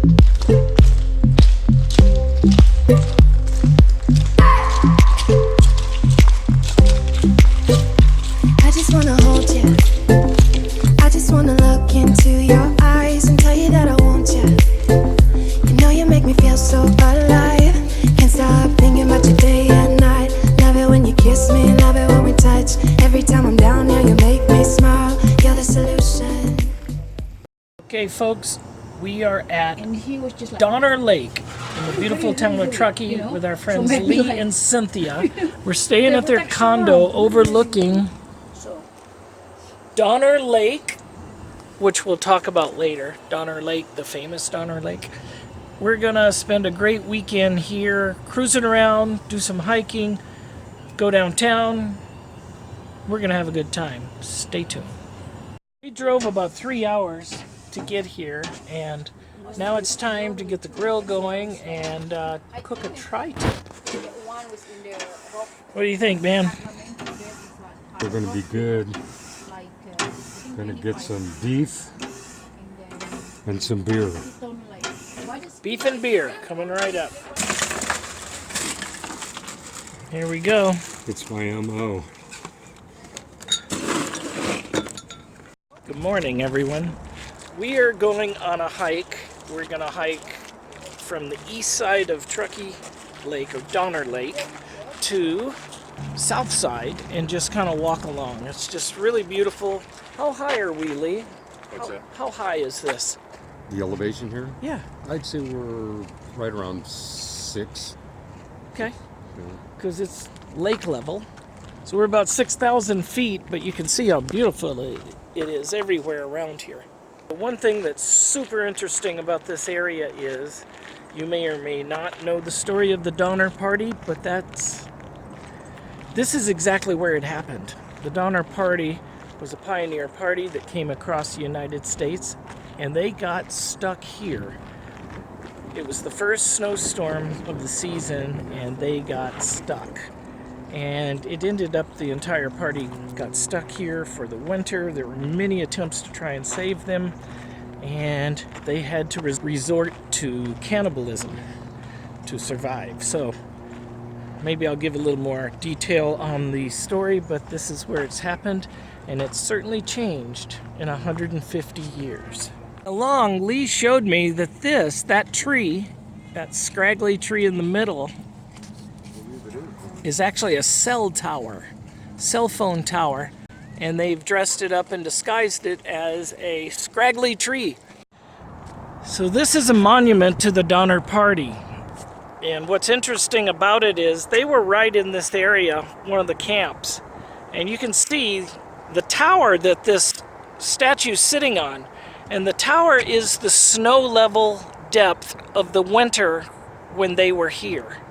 I just wanna hold you. I just wanna look into your eyes and tell you that I want you. You know you make me feel so alive. Can't stop thinking about you day and night. Love it when you kiss me, love it when we touch. Every time I'm down here, you make me smile. You're the solution. Okay, folks, we are at Donner Lake in the beautiful town of Truckee with our friends Lee and Cynthia. We're staying at their condo overlooking Donner Lake, which we'll talk about later. Donner Lake, the famous Donner Lake. We're gonna spend a great weekend here, cruising around, do some hiking, go downtown. We're gonna have a good time. Stay tuned. We drove about 3 hours to get here, and now it's time to get the grill going and cook a tri-tip. What do you think, man? They're going to be good. Going to get some beef and some beer. Beef and beer coming right up. Here we go. It's my MO. Good morning, everyone. We are going on a hike. We're going to hike from the east side of Truckee Lake, or Donner Lake, to south side and just kind of walk along. It's just really beautiful. How high are we, Lee? What's that? How high is this? The elevation here? Yeah. I'd say we're right around 6. Okay. Because it's lake level. So we're about 6,000 feet, but you can see how beautiful it is everywhere around here. The one thing that's super interesting about this area is you may or may not know the story of the Donner Party, but this is exactly where it happened. The Donner Party was a pioneer party that came across the United States, and they got stuck here. It was the first snowstorm of the season, and they got stuck. And it ended up the entire party got stuck here for the winter. There were many attempts to try and save them, and they had to resort to cannibalism to survive. So maybe I'll give a little more detail on the story, but this is where it's happened, and it's certainly changed in 150 years. Along, Lee showed me that that tree, that scraggly tree in the middle, is actually a cell phone tower, and they've dressed it up and disguised it as a scraggly tree. So this is a monument to the Donner Party, and what's interesting about it is they were right in this area, one of the camps, and you can see the tower that this statue's sitting on, and the tower is the snow level depth of the winter when they were here.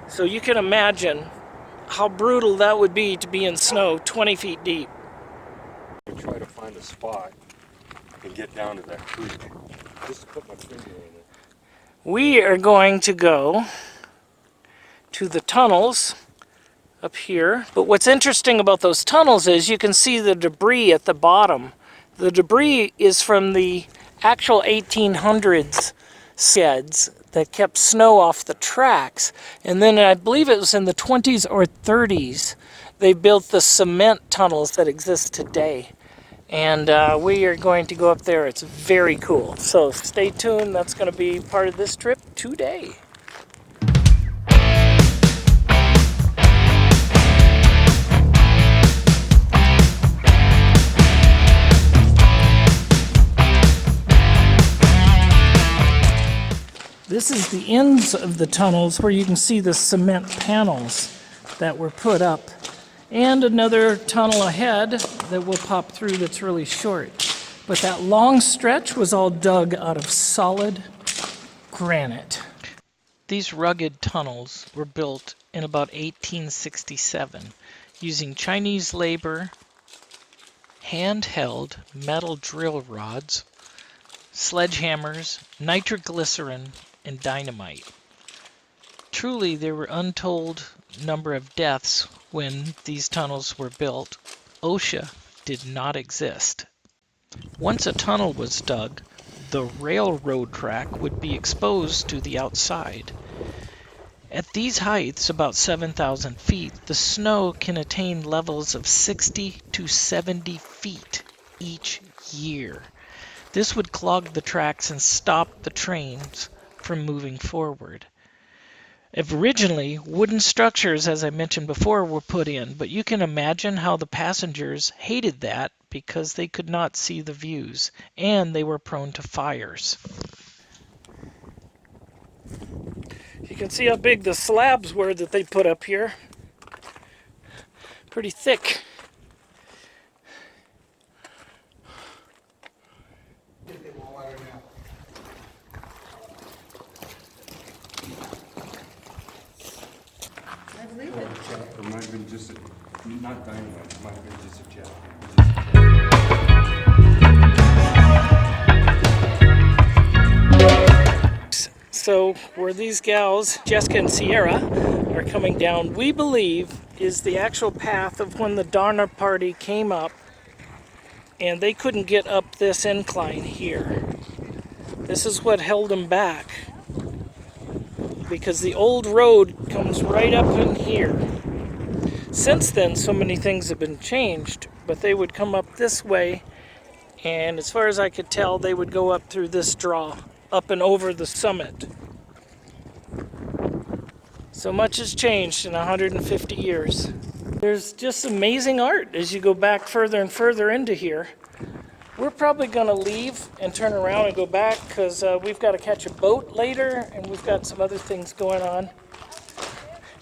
So you can imagine how brutal that would be to be in snow 20 feet deep. I try to find a spot and get down to that creek. Just to put my finger in it. We are going to go to the tunnels up here. But what's interesting about those tunnels is you can see the debris at the bottom. The debris is from the actual 1800s sheds that kept snow off the tracks. And then I believe it was in the 20s or 30s, they built the cement tunnels that exist today. And we are going to go up there. It's very cool. So stay tuned. That's going to be part of this trip today. This is the ends of the tunnels where you can see the cement panels that were put up. And another tunnel ahead that we'll pop through that's really short. But that long stretch was all dug out of solid granite. These rugged tunnels were built in about 1867 using Chinese labor, handheld metal drill rods, sledgehammers, nitroglycerin, and dynamite. Truly, there were untold number of deaths when these tunnels were built. OSHA did not exist. Once a tunnel was dug, the railroad track would be exposed to the outside. At these heights, about 7,000 feet, the snow can attain levels of 60 to 70 feet each year. This would clog the tracks and stop the trains from moving forward. Originally, wooden structures, as I mentioned before, were put in, but you can imagine how the passengers hated that because they could not see the views, and they were prone to fires. You can see how big the slabs were that they put up here. Pretty thick. It might have been just not dynamite, it might have been just a jet. So where these gals, Jessica and Sierra, are coming down, we believe is the actual path of when the Donner Party came up and they couldn't get up this incline here. This is what held them back, because the old road comes right up in here. Since then, so many things have been changed, but they would come up this way, and as far as I could tell, they would go up through this draw, up and over the summit. So much has changed in 150 years. There's just amazing art as you go back further and further into here. We're probably going to leave and turn around and go back because we've got to catch a boat later and we've got some other things going on.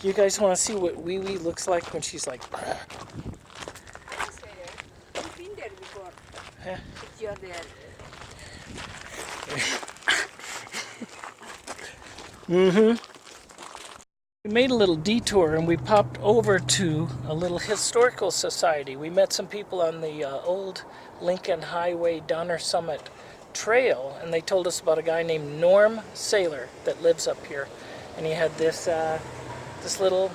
You guys want to see what Wee Wee looks like when she's like... I've been there before. Yeah. You're there. We made a little detour and we popped over to a little historical society. We met some people on the old Lincoln Highway Donner Summit Trail, and they told us about a guy named Norm Saylor that lives up here. And he had this little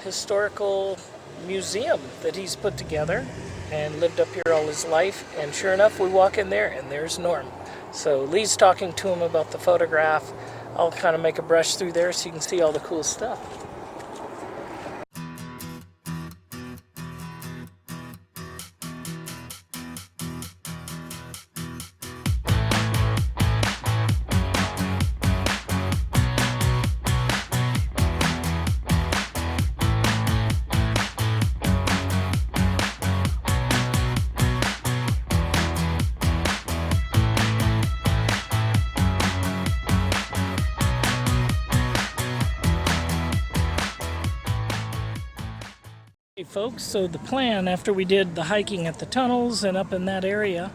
historical museum that he's put together and lived up here all his life. And sure enough, we walk in there and there's Norm. So Lee's talking to him about the photograph. I'll kind of make a brush through there so you can see all the cool stuff. Folks, so the plan after we did the hiking at the tunnels and up in that area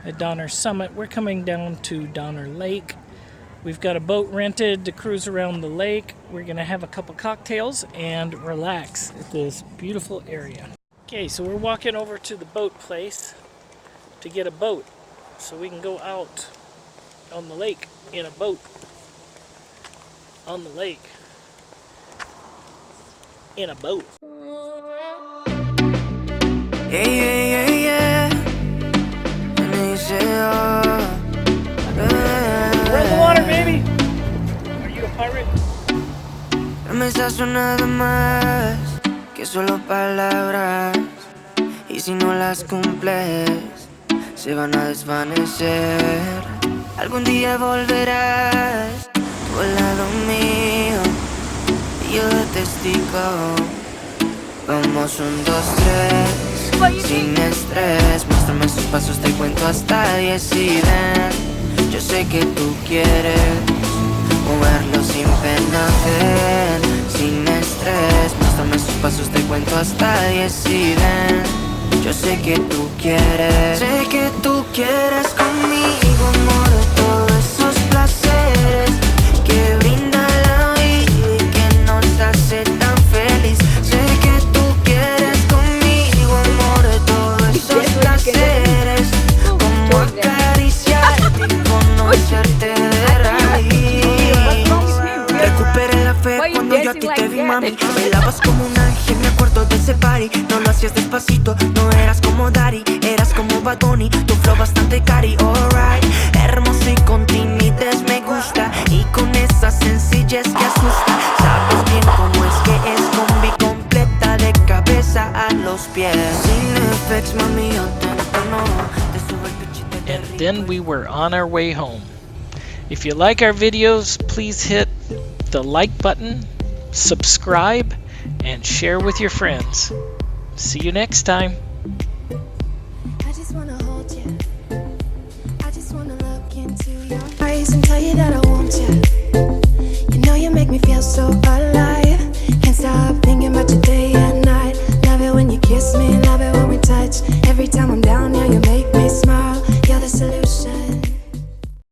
at Donner Summit, we're coming down to Donner Lake. We've got a boat rented to cruise around the lake. We're going to have a couple cocktails and relax at this beautiful area. Okay, so we're walking over to the boat place to get a boat so we can go out on the lake in a boat on the lake in a boat. Yeah, yeah, yeah, yeah. And they say, We're in the water, baby. Are you a pirate? promesas son nada más que solo palabras. Y si no las cumples, se van a desvanecer. Algún día volverás tú al lado mío y yo de testigo. Vamos 1, 2, 3, sin estrés. Muéstrame sus pasos, te cuento hasta 10 y ven. Yo sé que tú quieres moverlo sin pena, ven. Sin estrés, muéstrame sus pasos, te cuento hasta 10 y ven. Yo sé que tú quieres. Sé que tú quieres conmigo, amor, de todos esos placeres que brinda la vida y que nos hace tan feliz. Sé que tú quieres conmigo, amor, de todos esos placeres, como acariciarte y conocerte de raíz. Recuperé la fe cuando yo a ti te vi, mami. Bailabas como un ángel, me acuerdo de ese party. No lo hacías despacito, no eras como Daddy, eras como Bad Bunny, tu flow bastante cari, alright. Hermosa beso y con timidez me gusta. Y con esa sencillez que asusta. Sabes bien cómo es que es combi completa de cabeza a los pies. Sin effects, mami, yo te entono. Te subo el pitch y te And then we were on our way home. If you like our videos, please hit the like button, subscribe, and share with your friends. See you next time. I just wanna hold you. I just wanna look into your eyes and tell you that I want you. You know you make me feel so alive.